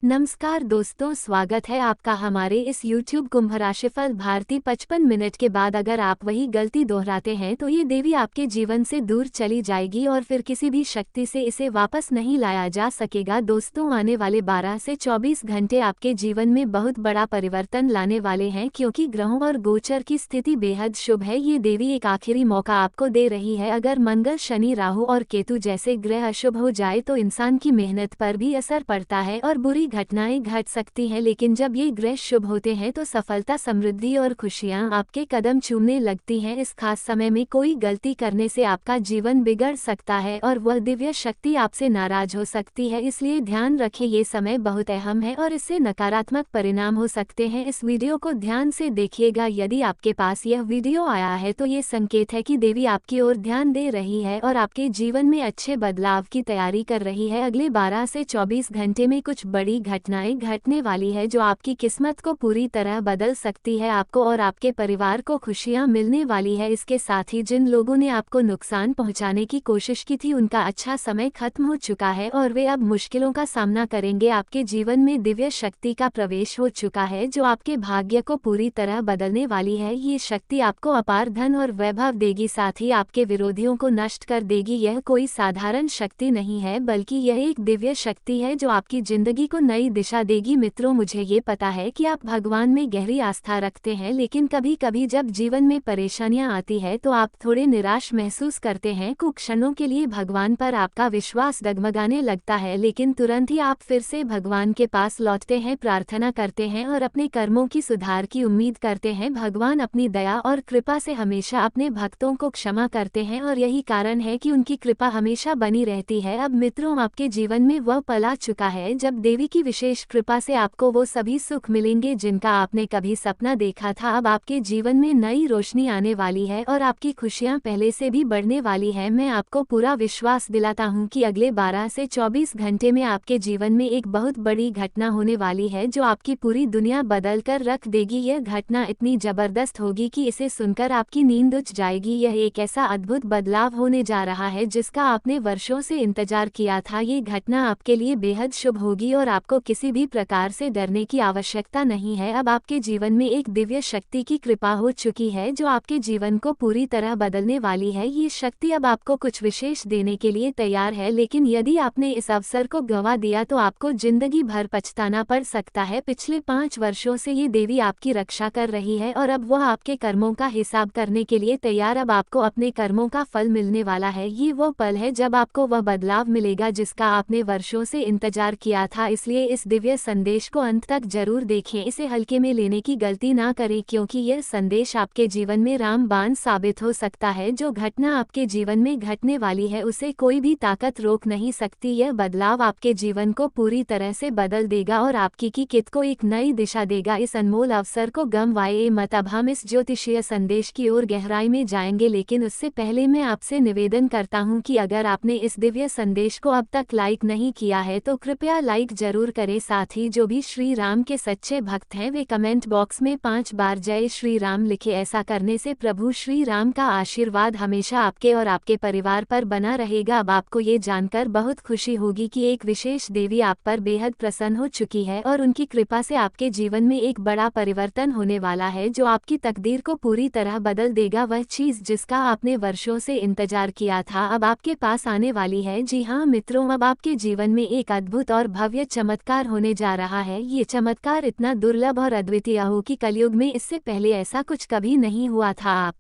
नमस्कार दोस्तों, स्वागत है आपका हमारे इस YouTube कुंभ राशिफल भारती 55 मिनट के बाद अगर आप वही गलती दोहराते हैं तो ये देवी आपके जीवन से दूर चली जाएगी और फिर किसी भी शक्ति से इसे वापस नहीं लाया जा सकेगा। दोस्तों, आने वाले 12 से 24 घंटे आपके जीवन में बहुत बड़ा परिवर्तन लाने वाले हैं क्योंकि ग्रहों और गोचर की स्थिति बेहद शुभ है। ये देवी एक आखिरी मौका आपको दे रही है। अगर मंगल, शनि, राहु और केतु जैसे ग्रह अशुभ हो जाए तो इंसान की मेहनत पर भी असर पड़ता है और बुरी घटनाएं घट सकती हैं, लेकिन जब ये ग्रह शुभ होते हैं तो सफलता, समृद्धि और खुशियां आपके कदम चूमने लगती हैं। इस खास समय में कोई गलती करने से आपका जीवन बिगड़ सकता है और वह दिव्य शक्ति आपसे नाराज हो सकती है, इसलिए ध्यान रखें ये समय बहुत अहम है और इससे नकारात्मक परिणाम हो सकते हैं। इस वीडियो को ध्यान से देखिएगा। यदि आपके पास यह वीडियो आया है तो ये संकेत है कि देवी आपकी ओर ध्यान दे रही है और आपके जीवन में अच्छे बदलाव की तैयारी कर रही है। अगले 12 से 24 घंटे में कुछ बड़ी घटनाएं घटने वाली है जो आपकी किस्मत को पूरी तरह बदल सकती है। आपको और आपके परिवार को खुशियां मिलने वाली है। इसके साथ ही जिन लोगों ने आपको नुकसान पहुंचाने की कोशिश की थी उनका अच्छा समय खत्म हो चुका है और वे अब मुश्किलों का सामना करेंगे। आपके जीवन में दिव्य शक्ति का प्रवेश हो चुका है जो आपके भाग्य को पूरी तरह बदलने वाली है। ये शक्ति आपको अपार धन और वैभव देगी, साथ ही आपके विरोधियों को नष्ट कर देगी। यह कोई साधारण शक्ति नहीं है बल्कि यह एक दिव्य शक्ति है जो आपकी जिंदगी को नई दिशा देगी। मित्रों, मुझे ये पता है कि आप भगवान में गहरी आस्था रखते हैं, लेकिन कभी कभी जब जीवन में परेशानियां आती है तो आप थोड़े निराश महसूस करते हैं। कुछ क्षणों के लिए भगवान पर आपका विश्वास डगमगाने लगता है, लेकिन तुरंत ही आप फिर से भगवान के पास लौटते हैं, प्रार्थना करते हैं और अपने कर्मों की सुधार की उम्मीद करते हैं। भगवान अपनी दया और कृपा से हमेशा अपने भक्तों को क्षमा करते हैं और यही कारण है कि उनकी कृपा हमेशा बनी रहती है। अब मित्रों, आपके जीवन में वह पल आ चुका है जब देवी की विशेष कृपा से आपको वो सभी सुख मिलेंगे जिनका आपने कभी सपना देखा था। अब आपके जीवन में नई रोशनी आने वाली है और आपकी खुशियां पहले से भी बढ़ने वाली है। मैं आपको पूरा विश्वास दिलाता हूं कि अगले 12 से 24 घंटे में आपके जीवन में एक बहुत बड़ी घटना होने वाली है जो आपकी पूरी दुनिया बदल कर रख देगी। यह घटना इतनी जबरदस्त होगी कि इसे सुनकर आपकी नींद उड़ जाएगी। यह एक ऐसा अद्भुत बदलाव होने जा रहा है जिसका आपने वर्षों से इंतजार किया था। ये घटना आपके लिए बेहद शुभ होगी और आपको किसी भी प्रकार से डरने की आवश्यकता नहीं है। अब आपके जीवन में एक दिव्य शक्ति की कृपा हो चुकी है जो आपके जीवन को पूरी तरह बदलने वाली है। ये शक्ति अब आपको कुछ विशेष देने के लिए तैयार है, लेकिन यदि आपने इस अवसर को गंवा दिया तो आपको जिंदगी भर पछताना पड़ सकता है। पिछले 5 वर्षों से ये देवी आपकी रक्षा कर रही है और अब वह आपके कर्मों का हिसाब करने के लिए तैयार। अब आपको अपने कर्मों का फल मिलने वाला है। ये वो पल है जब आपको वह बदलाव मिलेगा जिसका आपने वर्षों से इंतजार किया था, इसलिए इस दिव्य संदेश को अंत तक जरूर देखें। इसे हल्के में लेने की गलती ना करें क्योंकि यह संदेश आपके जीवन में रामबाण साबित हो सकता है। जो घटना आपके जीवन में घटने वाली है उसे कोई भी ताकत रोक नहीं सकती। यह बदलाव आपके जीवन को पूरी तरह से बदल देगा और आपकी कित को एक नई दिशा देगा। इस अनमोल अवसर को गंवाइए मत। अब हम इस ज्योतिषीय संदेश की ओर गहराई में जाएंगे, लेकिन उससे पहले मैं आपसे निवेदन करता हूं कि अगर आपने इस दिव्य संदेश को अब तक लाइक नहीं किया है तो कृपया लाइक जरूर करें। साथ ही जो भी श्री राम के सच्चे भक्त हैं वे कमेंट बॉक्स में 5 बार जय श्री राम लिखे। ऐसा करने से प्रभु श्री राम का आशीर्वाद हमेशा आपके और आपके परिवार पर बना रहेगा। अब आपको ये जानकर बहुत खुशी होगी कि एक विशेष देवी आप पर बेहद प्रसन्न हो चुकी है और उनकी कृपा से आपके जीवन में एक बड़ा परिवर्तन होने वाला है जो आपकी तकदीर को पूरी तरह बदल देगा। वह चीज जिसका आपने वर्षों से इंतजार किया था अब आपके पास आने वाली है। जी हाँ मित्रों, अब आपके जीवन में एक अद्भुत और भव्य चमत्कार होने जा रहा है। ये चमत्कार इतना दुर्लभ और अद्वितीय हो कि कलयुग में इससे पहले ऐसा कुछ कभी नहीं हुआ था। आप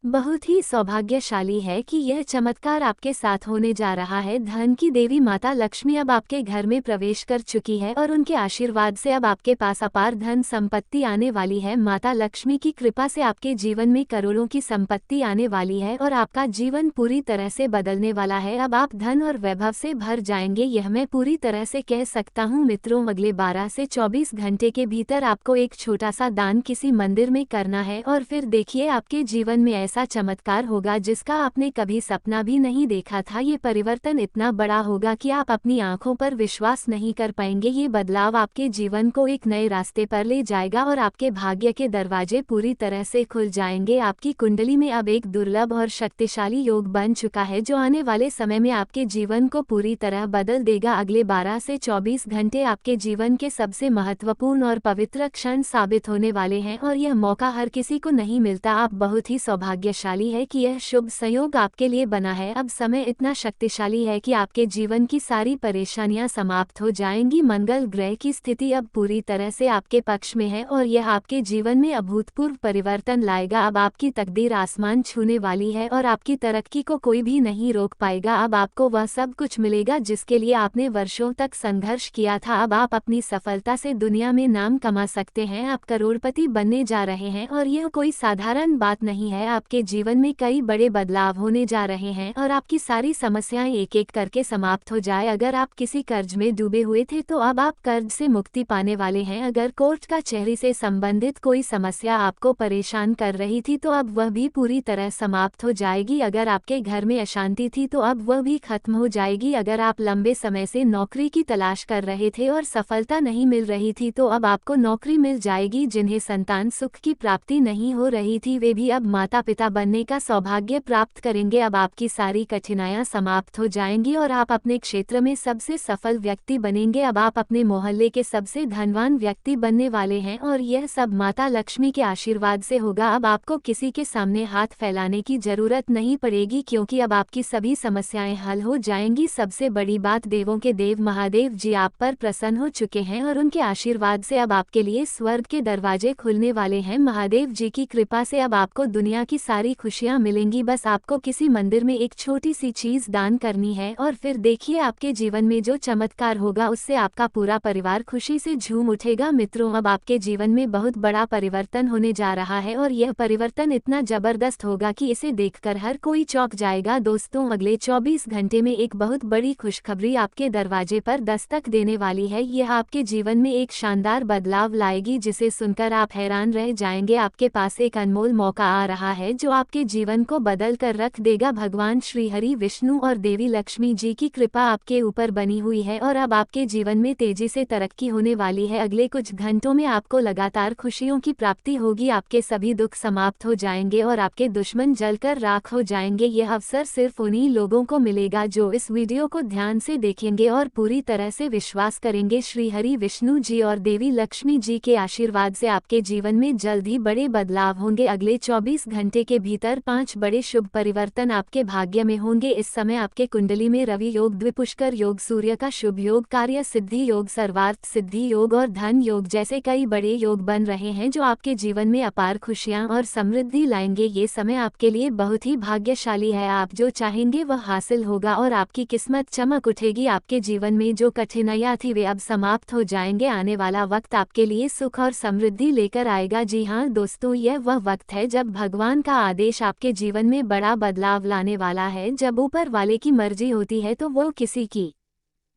बहुत ही सौभाग्यशाली है कि यह चमत्कार आपके साथ होने जा रहा है। धन की देवी माता लक्ष्मी अब आपके घर में प्रवेश कर चुकी है और उनके आशीर्वाद से अब आपके पास अपार धन संपत्ति आने वाली है। माता लक्ष्मी की कृपा से आपके जीवन में करोड़ों की संपत्ति आने वाली है और आपका जीवन पूरी तरह से बदलने वाला है। अब आप धन और वैभव से भर जाएंगे, यह मैं पूरी तरह से कह सकता हूँ। मित्रों, अगले 12 से 24 घंटे के भीतर आपको एक छोटा सा दान किसी मंदिर में करना है और फिर देखिए आपके जीवन में ऐसा चमत्कार होगा जिसका आपने कभी सपना भी नहीं देखा था। ये परिवर्तन इतना बड़ा होगा कि आप अपनी आंखों पर विश्वास नहीं कर पाएंगे। ये बदलाव आपके जीवन को एक नए रास्ते पर ले जाएगा और आपके भाग्य के दरवाजे पूरी तरह से खुल जाएंगे। आपकी कुंडली में अब एक दुर्लभ और शक्तिशाली योग बन चुका है जो आने वाले समय में आपके जीवन को पूरी तरह बदल देगा। अगले 12 से 24 घंटे आपके जीवन के सबसे महत्वपूर्ण और पवित्र क्षण साबित होने वाले हैं और यह मौका हर किसी को नहीं मिलता। आप बहुत ही सौभाग्यशाली है कि यह शुभ संयोग आपके लिए बना है। अब समय इतना शक्तिशाली है कि आपके जीवन की सारी परेशानियां समाप्त हो जाएंगी। मंगल ग्रह की स्थिति अब पूरी तरह से आपके पक्ष में है और यह आपके जीवन में अभूतपूर्व परिवर्तन लाएगा। अब आपकी तकदीर आसमान छूने वाली है और आपकी तरक्की को कोई भी नहीं रोक पाएगा। अब आपको वह सब कुछ मिलेगा जिसके लिए आपने वर्षों तक संघर्ष किया था। अब आप अपनी सफलता से दुनिया में नाम कमा सकते हैं। आप करोड़पति बनने जा रहे हैं और यह कोई साधारण बात नहीं है। आपके जीवन में कई बड़े बदलाव होने जा रहे हैं और आपकी सारी समस्याएं एक एक करके समाप्त हो जाए। अगर आप किसी कर्ज में डूबे हुए थे तो अब आप कर्ज से मुक्ति पाने वाले हैं। अगर कोर्ट कचहरी से संबंधित कोई समस्या आपको परेशान कर रही थी तो अब वह भी पूरी तरह समाप्त हो जाएगी। अगर आपके घर में अशांति थी तो अब वह भी खत्म हो जाएगी। अगर आप लंबे समय से नौकरी की तलाश कर रहे थे और सफलता नहीं मिल रही थी तो अब आपको नौकरी मिल जाएगी। जिन्हें संतान सुख की प्राप्ति नहीं हो रही थी वे भी अब माता पिता बनने का सौभाग्य प्राप्त करेंगे। अब आपकी सारी कठिनाइयां समाप्त हो जाएंगी और आप अपने क्षेत्र में सबसे सफल व्यक्ति बनेंगे। अब आप अपने मोहल्ले के सबसे धनवान व्यक्ति बनने वाले हैं और यह सब माता लक्ष्मी के आशीर्वाद से होगा। अब आपको किसी के सामने हाथ फैलाने की जरूरत नहीं पड़ेगी क्योंकि अब आपकी सभी समस्याएं हल हो जाएंगी। सबसे बड़ी बात, देवों के देव महादेव जी आप पर प्रसन्न हो चुके हैं और उनके आशीर्वाद से अब आपके लिए स्वर्ग के दरवाजे खुलने वाले हैं। महादेव जी की कृपा से अब आपको दुनिया की सारी खुशियां मिलेंगी। बस आपको किसी मंदिर में एक छोटी सी चीज दान करनी है और फिर देखिए आपके जीवन में जो चमत्कार होगा उससे आपका पूरा परिवार खुशी से झूम उठेगा। मित्रों, अब आपके जीवन में बहुत बड़ा परिवर्तन होने जा रहा है और यह परिवर्तन इतना जबरदस्त होगा कि इसे देखकर हर कोई चौंक जाएगा। दोस्तों, अगले 24 घंटे में एक बहुत बड़ी खुशखबरी आपके दरवाजे पर दस्तक देने वाली है। यह आपके जीवन में एक शानदार बदलाव लाएगी जिसे सुनकर आप हैरान रह जाएंगे। आपके पास एक अनमोल मौका आ रहा है जो आपके जीवन को बदल कर रख देगा। भगवान श्री हरि विष्णु और देवी लक्ष्मी जी की कृपा आपके ऊपर बनी हुई है और अब आपके जीवन में तेजी से तरक्की होने वाली है। अगले कुछ घंटों में आपको लगातार खुशियों की प्राप्ति होगी। आपके सभी दुख समाप्त हो जाएंगे और आपके दुश्मन जलकर राख हो जाएंगे। यह अवसर सिर्फ उन्हीं लोगों को मिलेगा जो इस वीडियो को ध्यान से देखेंगे और पूरी तरह से विश्वास करेंगे। श्री हरि विष्णु जी और देवी लक्ष्मी जी के आशीर्वाद से आपके जीवन में जल्द ही बड़े बदलाव होंगे। अगले 24 घंटे के भीतर 5 बड़े शुभ परिवर्तन आपके भाग्य में होंगे। इस समय आपके कुंडली में रवि योग, द्विपुष्कर योग, सूर्य का शुभ योग, कार्य सिद्धि योग, सर्वार्थ सिद्धि योग और धन योग जैसे कई बड़े योग बन रहे हैं जो आपके जीवन में अपार खुशियां और समृद्धि लाएंगे। ये समय आपके लिए बहुत ही भाग्यशाली है। आप जो चाहेंगे वह हासिल होगा और आपकी किस्मत चमक उठेगी। आपके जीवन में जो कठिनाइयां थी वे अब समाप्त हो जाएंगे। आने वाला वक्त आपके लिए सुख और समृद्धि लेकर आएगा। जी हाँ दोस्तों, यह वह वक्त है जब भगवान का आदेश आपके जीवन में बड़ा बदलाव लाने वाला है। जब ऊपर वाले की मर्जी होती है तो वो किसी की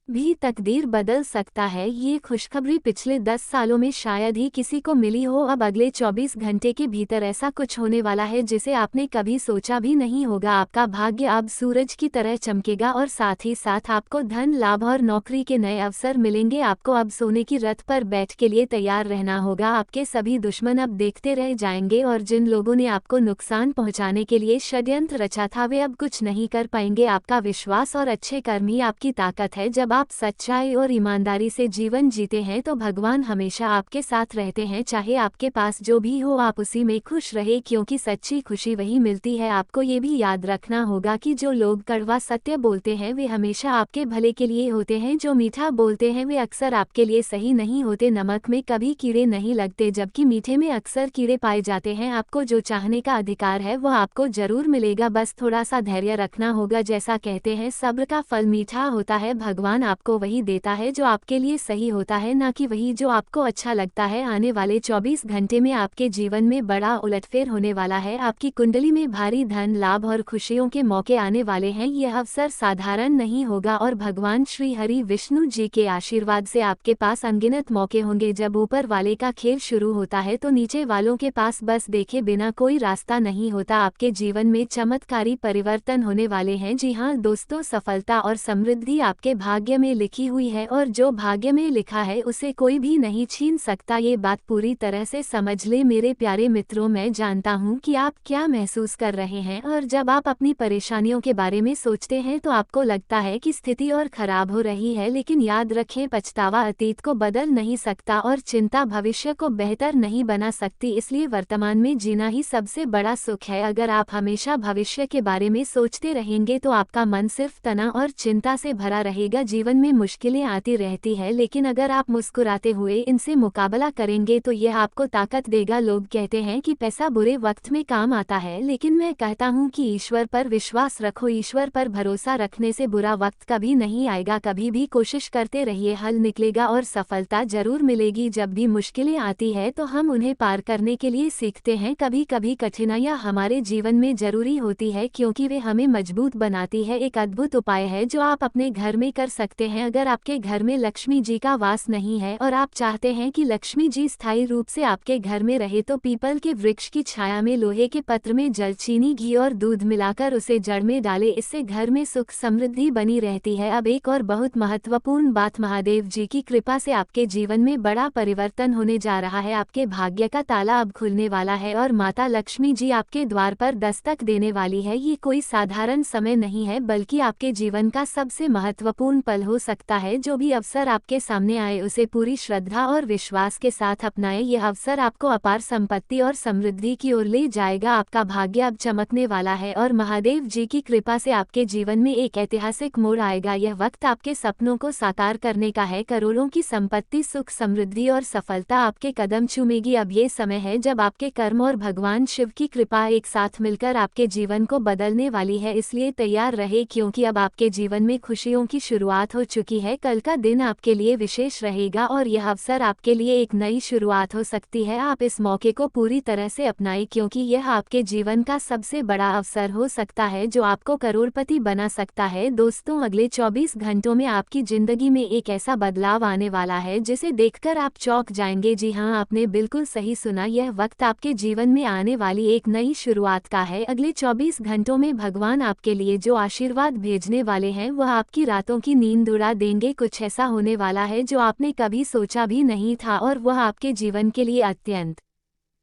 भी तकदीर बदल सकता है। ये खुशखबरी पिछले 10 सालों में शायद ही किसी को मिली हो। अब अगले 24 घंटे के भीतर ऐसा कुछ होने वाला है जिसे आपने कभी सोचा भी नहीं होगा। आपका भाग्य अब सूरज की तरह चमकेगा और साथ ही साथ आपको धन लाभ और नौकरी के नए अवसर मिलेंगे। आपको अब सोने की रथ पर बैठ के लिए तैयार रहना होगा। आपके सभी दुश्मन अब देखते रह जाएंगे और जिन लोगों ने आपको नुकसान पहुंचाने के लिए षड्यंत्र रचा था वे अब कुछ नहीं कर पाएंगे। आपका विश्वास और अच्छे कर्म ही आपकी ताकत है। जब आप सच्चाई और ईमानदारी से जीवन जीते हैं तो भगवान हमेशा आपके साथ रहते हैं। चाहे आपके पास जो भी हो आप उसी में खुश रहे क्योंकि सच्ची खुशी वही मिलती है। आपको ये भी याद रखना होगा कि जो लोग कड़वा सत्य बोलते हैं वे हमेशा आपके भले के लिए होते हैं। जो मीठा बोलते हैं वे अक्सर आपके लिए सही नहीं होते। नमक में कभी कीड़े नहीं लगते जबकि मीठे में अक्सर कीड़े पाए जाते हैं। आपको जो चाहने का अधिकार है वह आपको जरूर मिलेगा, बस थोड़ा सा धैर्य रखना होगा। जैसा कहते हैं सब्र का फल मीठा होता है। भगवान आपको वही देता है जो आपके लिए सही होता है, ना कि वही जो आपको अच्छा लगता है। आने वाले 24 घंटे में आपके जीवन में बड़ा उलटफेर होने वाला है। आपकी कुंडली में भारी धन लाभ और खुशियों के मौके आने वाले हैं। यह अवसर साधारण नहीं होगा और भगवान श्री हरि विष्णु जी के आशीर्वाद से आपके पास अनगिनत मौके होंगे। जब ऊपर वाले का खेल शुरू होता है तो नीचे वालों के पास बस देखे बिना कोई रास्ता नहीं होता। आपके जीवन में चमत्कारी परिवर्तन होने वाले हैं। जी हाँ दोस्तों, सफलता और समृद्धि आपके भाग्य में लिखी हुई है और जो भाग्य में लिखा है उसे कोई भी नहीं छीन सकता। ये बात पूरी तरह से समझ ले मेरे प्यारे मित्रों। मैं जानता हूँ कि आप क्या महसूस कर रहे हैं और जब आप अपनी परेशानियों के बारे में सोचते हैं तो आपको लगता है कि स्थिति और खराब हो रही है, लेकिन याद रखें, पछतावा अतीत को बदल नहीं सकता और चिंता भविष्य को बेहतर नहीं बना सकती। इसलिए वर्तमान में जीना ही सबसे बड़ा सुख है। अगर आप हमेशा भविष्य के बारे में सोचते रहेंगे तो आपका मन सिर्फ तनाव और चिंता से भरा रहेगा। जीवन में मुश्किलें आती रहती है, लेकिन अगर आप मुस्कुराते हुए इनसे मुकाबला करेंगे तो यह आपको ताकत देगा। लोग कहते हैं कि पैसा बुरे वक्त में काम आता है, लेकिन मैं कहता हूँ कि ईश्वर पर विश्वास रखो। ईश्वर पर भरोसा रखने से बुरा वक्त कभी नहीं आएगा। कभी भी कोशिश करते रहिए, हल निकलेगा और सफलता जरूर मिलेगी। जब भी मुश्किलें आती है तो हम उन्हें पार करने के लिए सीखते हैं। कभी कभी कठिनाइयाँ हमारे जीवन में जरूरी होती है क्योंकि वे हमें मजबूत बनाती है। एक अद्भुत उपाय है जो आप अपने घर में कर सकते हैं। अगर आपके घर में लक्ष्मी जी का वास नहीं है और आप चाहते हैं कि लक्ष्मी जी स्थायी रूप से आपके घर में रहे तो पीपल के वृक्ष की छाया में लोहे के पत्र में जल, चीनी, घी और दूध मिलाकर उसे जड़ में डालें। इससे घर में सुख समृद्धि बनी रहती है। अब एक और बहुत महत्वपूर्ण बात, महादेव जी की कृपा से आपके जीवन में बड़ा परिवर्तन होने जा रहा है। आपके भाग्य का ताला अब खुलने वाला है और माता लक्ष्मी जी आपके द्वार पर दस्तक देने वाली है। ये कोई साधारण समय नहीं है, बल्कि आपके जीवन का सबसे महत्वपूर्ण पल हो सकता है। जो भी अवसर आपके सामने आए उसे पूरी श्रद्धा और विश्वास के साथ अपनाएं। यह अवसर आपको अपार संपत्ति और समृद्धि की ओर ले जाएगा। आपका भाग्य अब चमकने वाला है और महादेव जी की कृपा से आपके जीवन में एक ऐतिहासिक मोड़ आएगा। यह वक्त आपके सपनों को साकार करने का है। करोड़ों की संपत्ति, सुख, समृद्धि और सफलता आपके कदम चूमेगी। अब ये समय है जब आपके कर्म और भगवान शिव की कृपा एक साथ मिलकर आपके जीवन को बदलने वाली है। इसलिए तैयार रहे, क्योंकि अब आपके जीवन में खुशियों की शुरुआत हो चुकी है। कल का दिन आपके लिए विशेष रहेगा और यह अवसर आपके लिए एक नई शुरुआत हो सकती है। आप इस मौके को पूरी तरह से अपनाएं, क्योंकि यह आपके जीवन का सबसे बड़ा अवसर हो सकता है जो आपको करोड़पति बना सकता है। दोस्तों, अगले 24 घंटों में आपकी जिंदगी में एक ऐसा बदलाव आने वाला है जिसे देखकर आप चौंक जाएंगे। जी हाँ, आपने बिल्कुल सही सुना, यह वक्त आपके जीवन में आने वाली एक नई शुरुआत का है। अगले 24 घंटों में भगवान आपके लिए जो आशीर्वाद भेजने वाले हैं वह आपकी रातों की नींद उड़ा देंगे। कुछ ऐसा होने वाला है जो आपने कभी सोचा भी नहीं था और वह आपके जीवन के लिए अत्यंत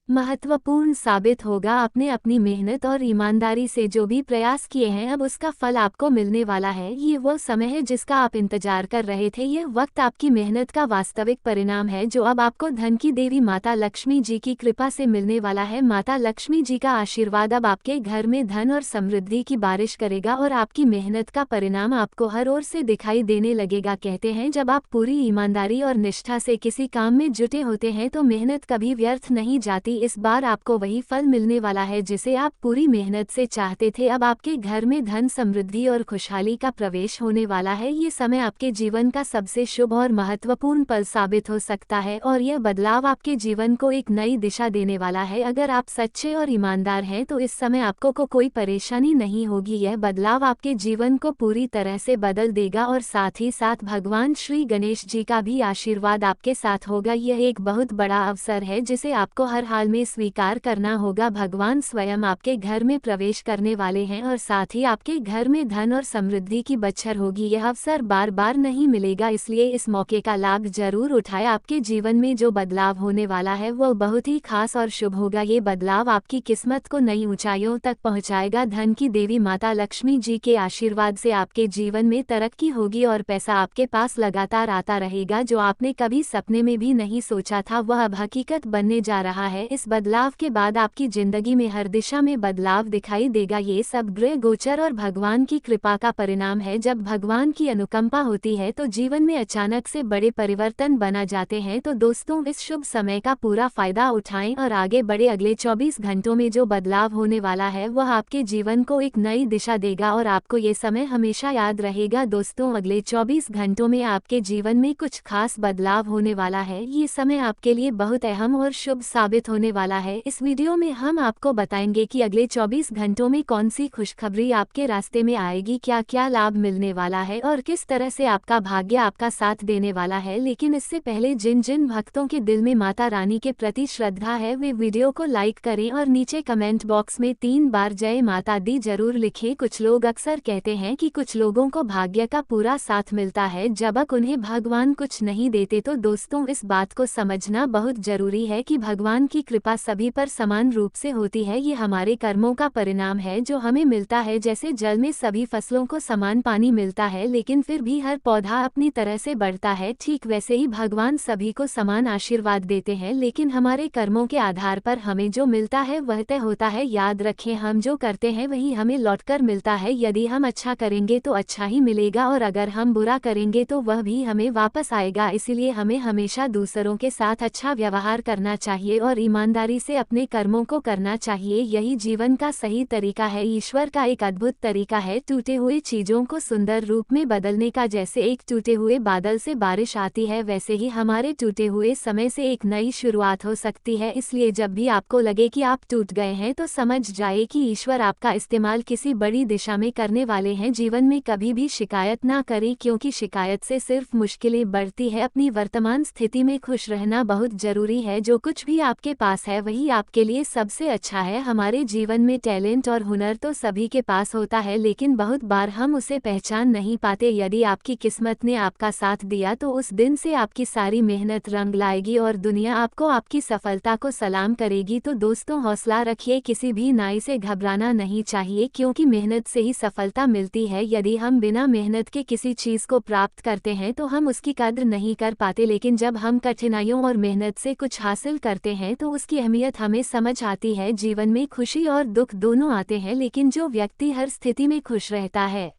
महत्वपूर्ण साबित होगा। आपने अपनी मेहनत और ईमानदारी से जो भी प्रयास किए हैं, अब उसका फल आपको मिलने वाला है। ये वो समय है जिसका आप इंतजार कर रहे थे। यह वक्त आपकी मेहनत का वास्तविक परिणाम है जो अब आपको धन की देवी माता लक्ष्मी जी की कृपा से मिलने वाला है। माता लक्ष्मी जी का आशीर्वाद अब आपके घर में धन और समृद्धि की बारिश करेगा और आपकी मेहनत का परिणाम आपको हर ओर से दिखाई देने लगेगा। कहते हैं, जब आप पूरी ईमानदारी और निष्ठा से किसी काम में जुटे होते हैं तो मेहनत कभी व्यर्थ नहीं जाती। इस बार आपको वही फल मिलने वाला है जिसे आप पूरी मेहनत से चाहते थे। अब आपके घर में धन, समृद्धि और खुशहाली का प्रवेश होने वाला है। ये समय आपके जीवन का सबसे शुभ और महत्वपूर्ण पल साबित हो सकता है और यह बदलाव आपके जीवन को एक नई दिशा देने वाला है। अगर आप सच्चे और ईमानदार हैं तो इस समय आपको कोई परेशानी नहीं होगी। यह बदलाव आपके जीवन को पूरी तरह से बदल देगा और साथ ही साथ भगवान श्री गणेश जी का भी आशीर्वाद आपके साथ होगा। यह एक बहुत बड़ा अवसर है जिसे आपको हर हाल में स्वीकार करना होगा। भगवान स्वयं आपके घर में प्रवेश करने वाले हैं और साथ ही आपके घर में धन और समृद्धि की बछर होगी। यह अवसर बार बार नहीं मिलेगा, इसलिए इस मौके का लाभ जरूर उठाएं। आपके जीवन में जो बदलाव होने वाला है वो बहुत ही खास और शुभ होगा। ये बदलाव आपकी किस्मत को नई ऊंचाइयों तक पहुंचाएगा। धन की देवी माता लक्ष्मी जी के आशीर्वाद से आपके जीवन में तरक्की होगी और पैसा आपके पास लगातार आता रहेगा। जो आपने कभी सपने में भी नहीं सोचा था वह अब हकीकत बनने जा रहा है। इस इस बदलाव के बाद आपकी जिंदगी में हर दिशा में बदलाव दिखाई देगा। ये सब ग्रह गोचर और भगवान की कृपा का परिणाम है। जब भगवान की अनुकंपा होती है तो जीवन में अचानक से बड़े परिवर्तन बना जाते हैं। तो दोस्तों, इस शुभ समय का पूरा फायदा उठाएं और आगे बढ़े। अगले 24 घंटों में जो बदलाव होने वाला है वह आपके जीवन को एक नई दिशा देगा और आपको ये समय हमेशा याद रहेगा। दोस्तों, अगले 24 घंटों में आपके जीवन में कुछ खास बदलाव होने वाला है। ये समय आपके लिए बहुत अहम और शुभ साबित होने वाला है। इस वीडियो में हम आपको बताएंगे कि अगले 24 घंटों में कौन सी खुशखबरी आपके रास्ते में आएगी, क्या क्या लाभ मिलने वाला है और किस तरह से आपका भाग्य आपका साथ देने वाला है। लेकिन इससे पहले जिन जिन भक्तों के दिल में माता रानी के प्रति श्रद्धा है वे वीडियो को लाइक करें और नीचे कमेंट बॉक्स में 3 बार जय माता दी जरूर लिखें। कुछ लोग अक्सर कहते हैं कि कुछ लोगों को भाग्य का पूरा साथ मिलता है जबकि उन्हें भगवान कुछ नहीं देते। तो दोस्तों, इस बात को समझना बहुत जरूरी है कि भगवान की कृपा सभी पर समान रूप से होती है। ये हमारे कर्मों का परिणाम है जो हमें मिलता है। जैसे जल में सभी फसलों को समान पानी मिलता है लेकिन फिर भी हर पौधा अपनी तरह से बढ़ता है, ठीक वैसे ही भगवान सभी को समान आशीर्वाद देते हैं लेकिन हमारे कर्मों के आधार पर हमें जो मिलता है वह तय होता है। याद रखें, हम जो करते हैं वही हमें लौटकर मिलता है। यदि हम अच्छा करेंगे तो अच्छा ही मिलेगा और अगर हम बुरा करेंगे तो वह भी हमें वापस आएगा। इसीलिए हमें हमेशा दूसरों के साथ अच्छा व्यवहार करना चाहिए और ईमानदारी से अपने कर्मों को करना चाहिए। यही जीवन का सही तरीका है। ईश्वर का एक अद्भुत तरीका है टूटे हुए चीजों को सुंदर रूप में बदलने का। जैसे एक टूटे हुए बादल से बारिश आती है वैसे ही हमारे टूटे हुए समय से एक नई शुरुआत हो सकती है। इसलिए जब भी आपको लगे कि आप टूट गए हैं तो समझ जाए कि ईश्वर आपका इस्तेमाल किसी बड़ी दिशा में करने वाले हैं। जीवन में कभी भी शिकायत ना करें क्योंकि शिकायत से सिर्फ मुश्किलें बढ़ती है। अपनी वर्तमान स्थिति में खुश रहना बहुत जरूरी है। जो कुछ भी आपके पास है वही आपके लिए सबसे अच्छा है। हमारे जीवन में टैलेंट और हुनर तो सभी के पास होता है लेकिन बहुत बार हम उसे पहचान नहीं पाते। यदि आपकी किस्मत ने आपका साथ दिया तो उस दिन से आपकी सारी मेहनत रंग लाएगी और दुनिया आपको आपकी सफलता को सलाम करेगी। तो दोस्तों, हौसला रखिए, किसी भी नाई से घबराना नहीं चाहिए क्योंकि मेहनत से ही सफलता मिलती है। यदि हम बिना मेहनत के किसी चीज को प्राप्त करते हैं तो हम उसकी कद्र नहीं कर पाते लेकिन जब हम कठिनाइयों और मेहनत से कुछ हासिल करते हैं तो उसकी अहमियत हमें समझ आती है। जीवन में खुशी और दुख दोनों आते हैं लेकिन जो व्यक्ति हर स्थिति में खुश रहता है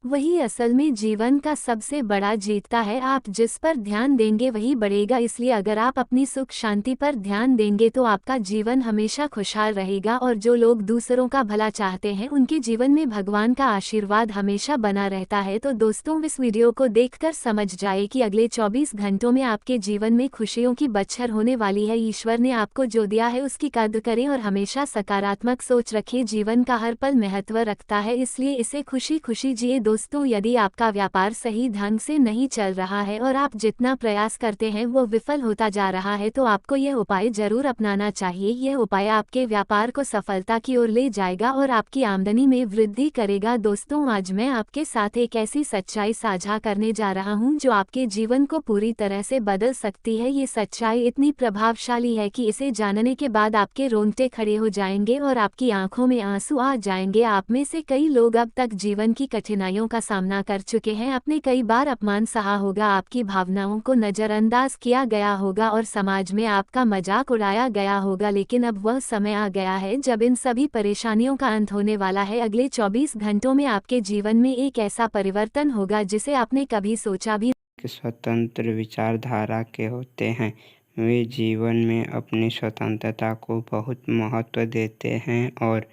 वही असल में जीवन का सबसे बड़ा जीतता है। आप जिस पर ध्यान देंगे वही बढ़ेगा। इसलिए अगर आप अपनी सुख शांति पर ध्यान देंगे तो आपका जीवन हमेशा खुशहाल रहेगा और जो लोग दूसरों का भला चाहते हैं उनके जीवन में भगवान का आशीर्वाद हमेशा बना रहता है। तो दोस्तों, इस वीडियो को देखकर समझ जाए कि अगले 24 घंटों में आपके जीवन में खुशियों की बौछार होने वाली है। ईश्वर ने आपको जो दिया है उसकी कद्र करें और हमेशा सकारात्मक सोच रखें। जीवन का हर पल महत्व रखता है, इसलिए इसे खुशी खुशी जिए। दोस्तों, यदि आपका व्यापार सही ढंग से नहीं चल रहा है और आप जितना प्रयास करते हैं वो विफल होता जा रहा है तो आपको यह उपाय जरूर अपनाना चाहिए। यह उपाय आपके व्यापार को सफलता की ओर ले जाएगा और आपकी आमदनी में वृद्धि करेगा। दोस्तों, आज मैं आपके साथ एक ऐसी सच्चाई साझा करने जा रहा हूं जो आपके जीवन को पूरी तरह से बदल सकती है। ये सच्चाई इतनी प्रभावशाली है कि इसे जानने के बाद आपके रोंगटे खड़े हो जाएंगे और आपकी आंखों में आंसू आ जाएंगे। आप में से कई लोग अब तक जीवन की कठिनाइयों का सामना कर चुके हैं। आपने कई बार अपमान सहा होगा, आपकी भावनाओं को नजरअंदाज किया गया होगा और समाज में आपका मजाक उड़ाया गया होगा, लेकिन अब वह समय आ गया है जब इन सभी परेशानियों का अंत होने वाला है। अगले 24 घंटों में आपके जीवन में एक ऐसा परिवर्तन होगा जिसे आपने कभी सोचा भी। स्वतंत्र विचारधारा के होते हैं, वे जीवन में अपनी स्वतंत्रता को बहुत महत्व देते हैं और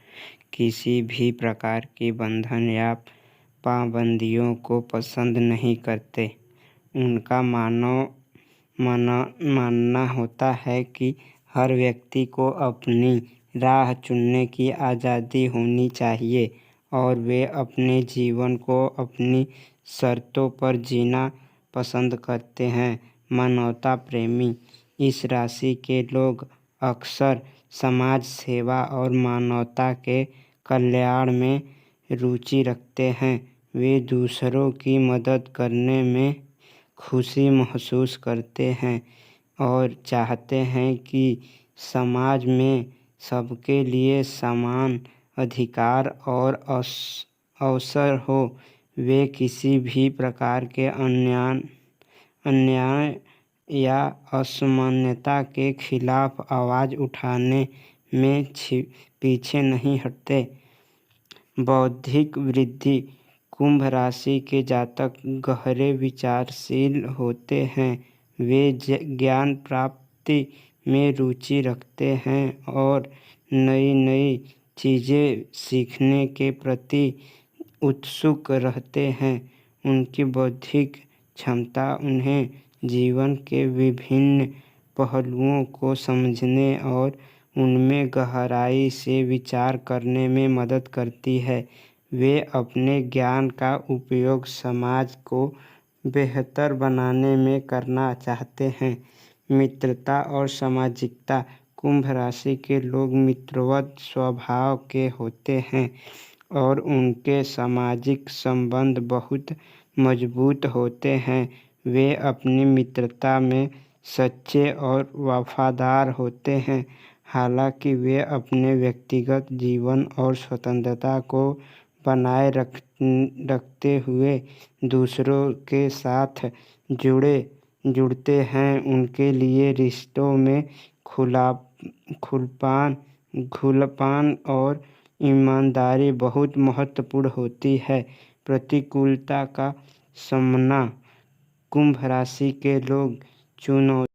किसी भी प्रकार की बंधन या पाबंदियों को पसंद नहीं करते। उनका मानना होता है कि हर व्यक्ति को अपनी राह चुनने की आज़ादी होनी चाहिए और वे अपने जीवन को अपनी शर्तों पर जीना पसंद करते हैं। मानवता प्रेमी इस राशि के लोग अक्सर समाज सेवा और मानवता के कल्याण में रुचि रखते हैं। वे दूसरों की मदद करने में खुशी महसूस करते हैं और चाहते हैं कि समाज में सबके लिए समान अधिकार और अवसर हो। वे किसी भी प्रकार के अन्याय या असामान्यता के खिलाफ आवाज़ उठाने में पीछे नहीं हटते। बौद्धिक वृद्धि। कुंभ राशि के जातक गहरे विचारशील होते हैं। वे ज्ञान प्राप्ति में रुचि रखते हैं और नई नई चीज़ें सीखने के प्रति उत्सुक रहते हैं। उनकी बौद्धिक क्षमता उन्हें जीवन के विभिन्न पहलुओं को समझने और उनमें गहराई से विचार करने में मदद करती है। वे अपने ज्ञान का उपयोग समाज को बेहतर बनाने में करना चाहते हैं। मित्रता और सामाजिकता। कुंभ राशि के लोग मित्रवत स्वभाव के होते हैं और उनके सामाजिक संबंध बहुत मजबूत होते हैं। वे अपनी मित्रता में सच्चे और वफादार होते हैं। हालांकि वे अपने व्यक्तिगत जीवन और स्वतंत्रता को बनाए रखते हुए दूसरों के साथ जुड़ते हैं। उनके लिए रिश्तों में खुलापन और ईमानदारी बहुत महत्वपूर्ण होती है। प्रतिकूलता का सामना। कुंभ राशि के लोग चुनौती